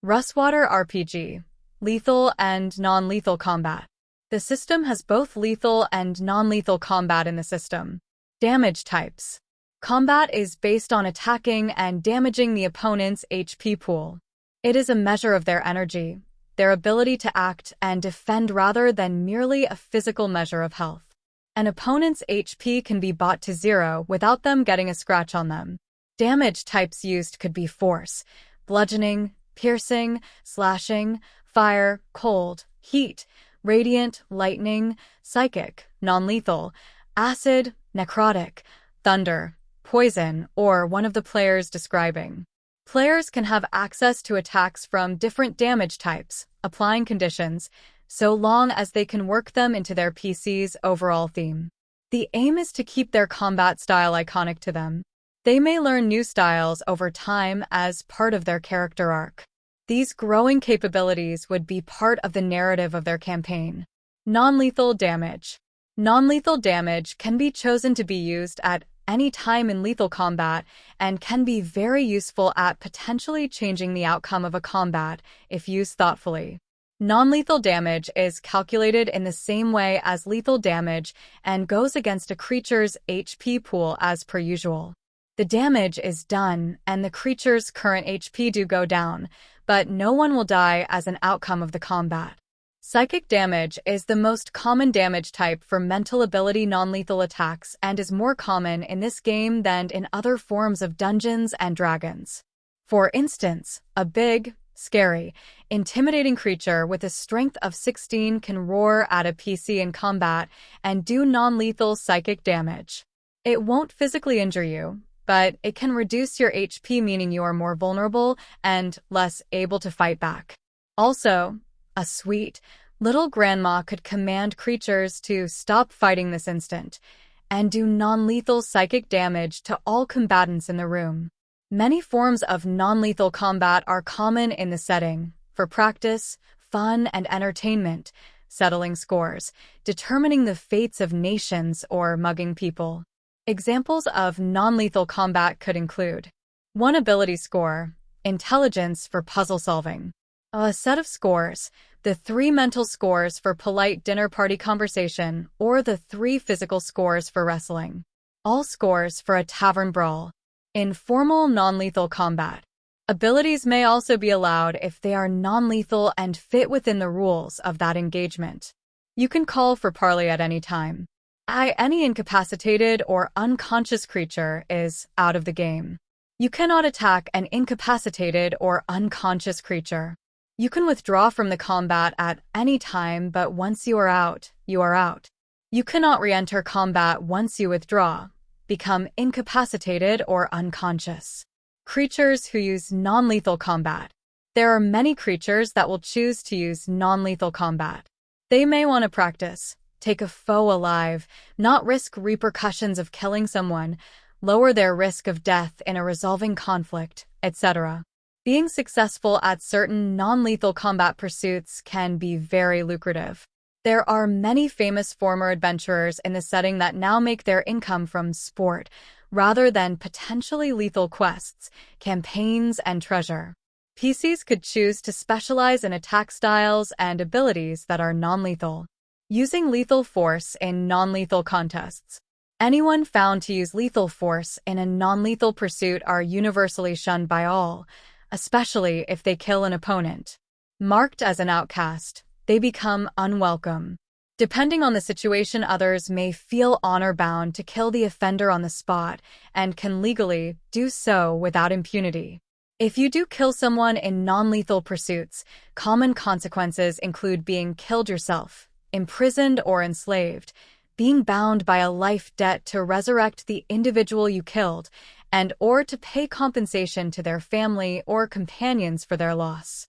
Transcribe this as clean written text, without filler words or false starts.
Russwater RPG, lethal and non-lethal combat. The system has both lethal and non-lethal combat in the system. Damage types. Combat is based on attacking and damaging the opponent's HP pool. It is a measure of their energy, their ability to act and defend rather than merely a physical measure of health. An opponent's HP can be brought to 0 without them getting a scratch on them. Damage types used could be force, bludgeoning, piercing, slashing, fire, cold, heat, radiant, lightning, psychic, non-lethal, acid, necrotic, thunder, poison, or one of the players describing. Players can have access to attacks from different damage types, applying conditions, so long as they can work them into their PC's overall theme. The aim is to keep their combat style iconic to them. They may learn new styles over time as part of their character arc. These growing capabilities would be part of the narrative of their campaign. Non-lethal damage. Non-lethal damage can be chosen to be used at any time in lethal combat and can be very useful at potentially changing the outcome of a combat if used thoughtfully. Non-lethal damage is calculated in the same way as lethal damage and goes against a creature's HP pool as per usual. The damage is done and the creature's current HP do go down, but no one will die as an outcome of the combat. Psychic damage is the most common damage type for mental ability non-lethal attacks and is more common in this game than in other forms of Dungeons and Dragons. For instance, a big, scary, intimidating creature with a strength of 16 can roar at a PC in combat and do non-lethal psychic damage. It won't physically injure you, but it can reduce your HP, meaning you are more vulnerable and less able to fight back. Also, a sweet, little grandma could command creatures to stop fighting this instant and do non-lethal psychic damage to all combatants in the room. Many forms of non-lethal combat are common in the setting, for practice, fun, and entertainment, settling scores, determining the fates of nations, or mugging people. Examples of non-lethal combat could include 1 ability score, intelligence for puzzle solving. A set of scores, the 3 mental scores for polite dinner party conversation, or the 3 physical scores for wrestling. All scores for a tavern brawl. Informal non-lethal combat. Abilities may also be allowed if they are non-lethal and fit within the rules of that engagement. You can call for parley at any time. Any incapacitated or unconscious creature is out of the game. You cannot attack an incapacitated or unconscious creature. You can withdraw from the combat at any time, but once you are out, you are out. You cannot re-enter combat once you withdraw, become incapacitated or unconscious. Creatures who use non-lethal combat. There are many creatures that will choose to use non-lethal combat. They may want to practice, take a foe alive, not risk repercussions of killing someone, lower their risk of death in a resolving conflict, etc. Being successful at certain non-lethal combat pursuits can be very lucrative. There are many famous former adventurers in the setting that now make their income from sport, rather than potentially lethal quests, campaigns, and treasure. PCs could choose to specialize in attack styles and abilities that are non-lethal. Using lethal force in non-lethal contests. Anyone found to use lethal force in a non-lethal pursuit are universally shunned by all, especially if they kill an opponent. Marked as an outcast, they become unwelcome. Depending on the situation, others may feel honor-bound to kill the offender on the spot and can legally do so without impunity. If you do kill someone in non-lethal pursuits, common consequences include being killed yourself, imprisoned or enslaved, being bound by a life debt to resurrect the individual you killed, and or to pay compensation to their family or companions for their loss.